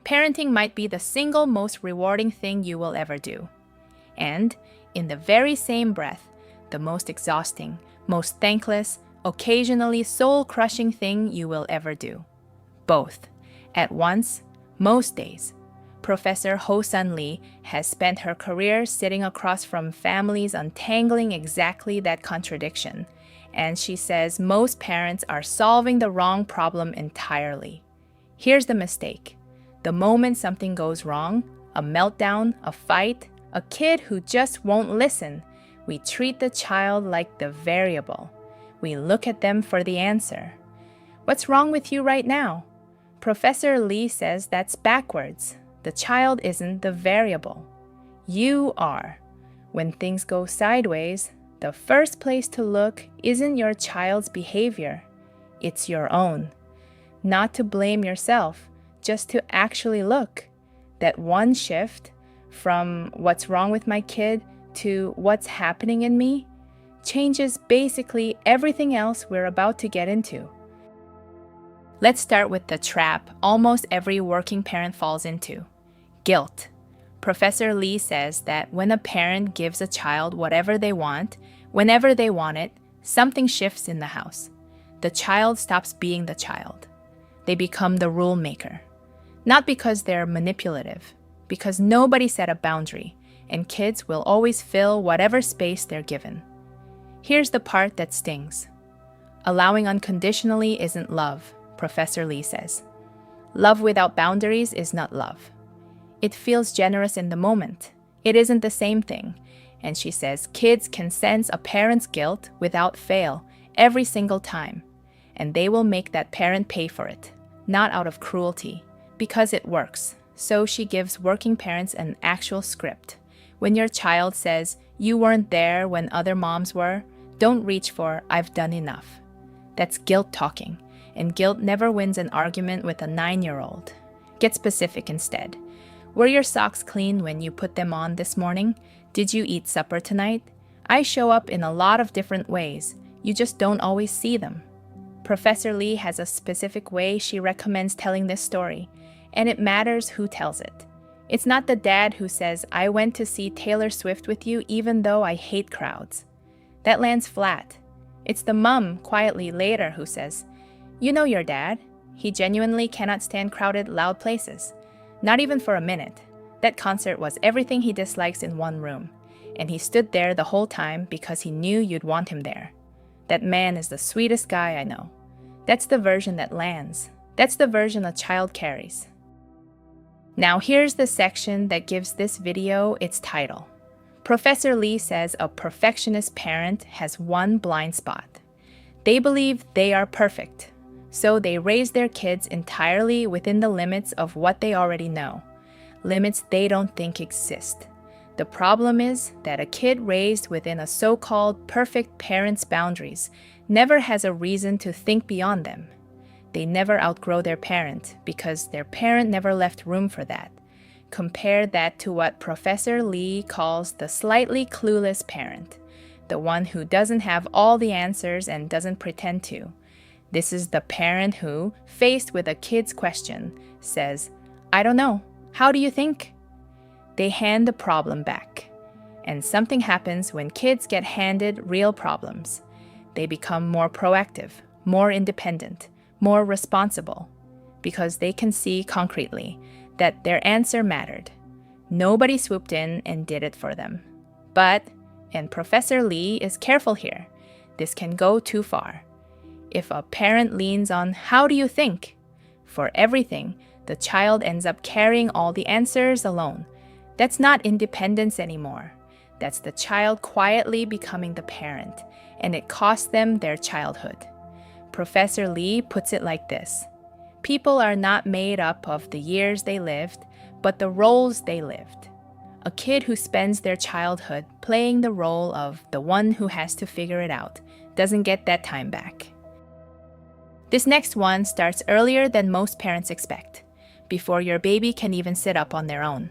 parenting might be the single most rewarding thing you will ever do. And, in the very same breath, the most exhausting, most thankless, occasionally soul-crushing thing you will ever do. Both, at once, most days. Professor Ho-seon Lee has spent her career sitting across from families untangling exactly that contradiction. And she says most parents are solving the wrong problem entirely. Here's the mistake. The moment something goes wrong, a meltdown, a fight, a kid who just won't listen, we treat the child like the variable. We look at them for the answer. What's wrong with you right now? Professor Lee says that's backwards. The child isn't the variable. You are. When things go sideways, the first place to look isn't your child's behavior. It's your own. Not to blame yourself, just to actually look. That one shift from what's wrong with my kid to what's happening in me changes basically everything else we're about to get into. Let's start with the trap almost every working parent falls into: guilt. Professor Lee says that when a parent gives a child whatever they want, whenever they want it, something shifts in the house. The child stops being the child. They become the rule maker. Not because they're manipulative, because nobody set a boundary, and kids will always fill whatever space they're given. Here's the part that stings. Allowing unconditionally isn't love, Professor Lee says. Love without boundaries is not love. It feels generous in the moment. It isn't the same thing. And she says kids can sense a parent's guilt without fail every single time. And they will make that parent pay for it, not out of cruelty, because it works. So she gives working parents an actual script. When your child says, "You weren't there when other moms were," don't reach for "I've done enough." That's guilt talking, and guilt never wins an argument with a 9-year-old. Get specific instead. Were your socks clean when you put them on this morning? Did you eat supper tonight? I show up in a lot of different ways. You just don't always see them. Professor Lee has a specific way she recommends telling this story, and it matters who tells it. It's not the dad who says, "I went to see Taylor Swift with you even though I hate crowds." That lands flat. It's the mom quietly later who says, "You know your dad. He genuinely cannot stand crowded, loud places. Not even for a minute. That concert was everything he dislikes in one room. And he stood there the whole time because he knew you'd want him there. That man is the sweetest guy I know." That's the version that lands. That's the version a child carries. Now here's the section that gives this video its title. Professor Lee says a perfectionist parent has one blind spot. They believe they are perfect, so they raise their kids entirely within the limits of what they already know, limits they don't think exist. The problem is that a kid raised within a so-called perfect parent's boundaries never has a reason to think beyond them. They never outgrow their parent because their parent never left room for that. Compare that to what Professor Lee calls the slightly clueless parent, the one who doesn't have all the answers and doesn't pretend to. This is the parent who, faced with a kid's question, says, "I don't know. How do you think?" They hand the problem back. And something happens when kids get handed real problems. They become more proactive, more independent, more responsible, because they can see concretely that their answer mattered. Nobody swooped in and did it for them. But, and Professor Lee is careful here, this can go too far. If a parent leans on "how do you think?" for everything, the child ends up carrying all the answers alone. That's not independence anymore. That's the child quietly becoming the parent, and it costs them their childhood. Professor Lee puts it like this: people are not made up of the years they lived, but the roles they lived. A kid who spends their childhood playing the role of the one who has to figure it out doesn't get that time back. This next one starts earlier than most parents expect, before your baby can even sit up on their own.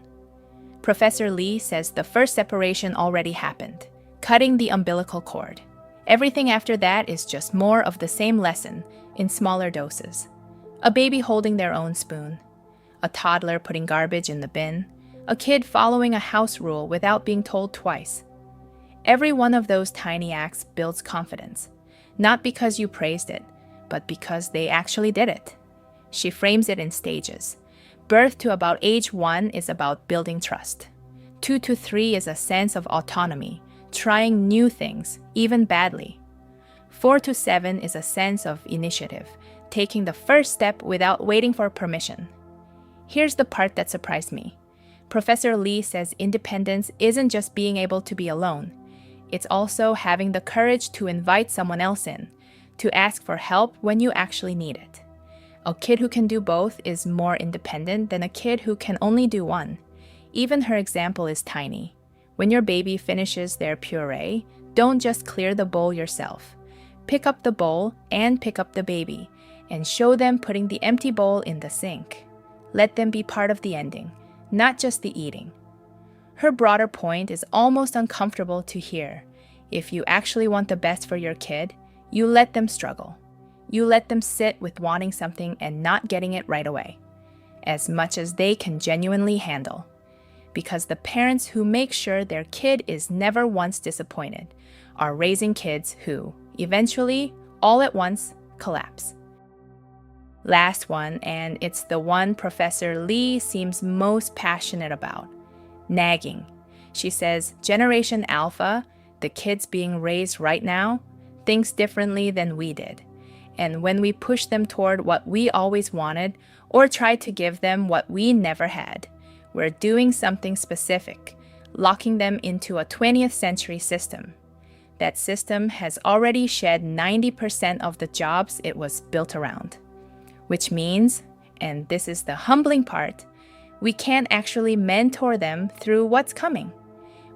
Professor Lee says the first separation already happened, cutting the umbilical cord. Everything after that is just more of the same lesson, in smaller doses. A baby holding their own spoon. a toddler putting garbage in the bin, a kid following a house rule without being told twice. Every one of those tiny acts builds confidence, not because you praised it, but because they actually did it. She frames it in stages. Birth to about age 1 is about building trust. 2 to 3 is a sense of autonomy, trying new things, even badly. 4 to 7 is a sense of initiative, taking the first step without waiting for permission. Here's the part that surprised me. Professor Lee says independence isn't just being able to be alone. It's also having the courage to invite someone else in, to ask for help when you actually need it. A kid who can do both is more independent than a kid who can only do one. Even her example is tiny. When your baby finishes their puree, don't just clear the bowl yourself. Pick up the bowl and pick up the baby, and show them putting the empty bowl in the sink. Let them be part of the ending, not just the eating. Her broader point is almost uncomfortable to hear. If you actually want the best for your kid, you let them struggle. You let them sit with wanting something and not getting it right away, as much as they can genuinely handle. Because the parents who make sure their kid is never once disappointed are raising kids who, eventually, all at once, collapse. Last one, and it's the one Professor Lee seems most passionate about. Nagging. She says Generation Alpha, the kids being raised right now, thinks differently than we did. And when we push them toward what we always wanted or try to give them what we never had, we're doing something specific, locking them into a 20th century system. That system has already shed 90% of the jobs it was built around. Which means, and this is the humbling part, we can't actually mentor them through what's coming.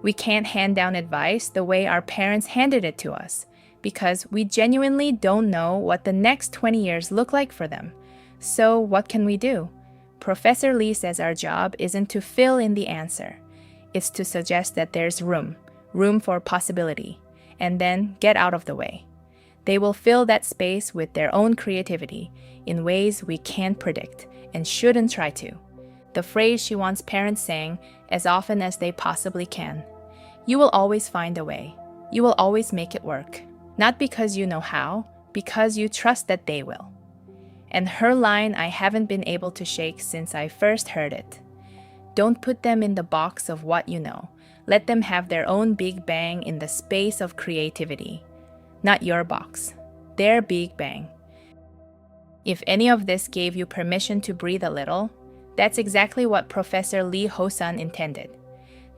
We can't hand down advice the way our parents handed it to us, because we genuinely don't know what the next 20 years look like for them. So what can we do? Professor Lee says our job isn't to fill in the answer. It's to suggest that there's room for possibility, and then get out of the way. They will fill that space with their own creativity in ways we can't predict and shouldn't try to. The phrase she wants parents saying as often as they possibly can. You will always find a way. You will always make it work. Not because you know how, because you trust that they will. And her line I haven't been able to shake since I first heard it. Don't put them in the box of what you know. Let them have their own big bang in the space of creativity. Not your box. Their big bang. If any of this gave you permission to breathe a little, that's exactly what Professor Lee Ho-seon intended.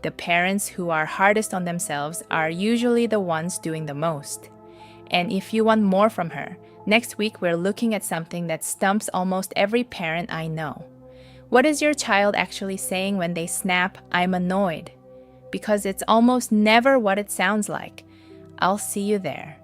The parents who are hardest on themselves are usually the ones doing the most. And if you want more from her, next week we're looking at something that stumps almost every parent I know. What is your child actually saying when they snap, "I'm annoyed"? Because it's almost never what it sounds like. I'll see you there.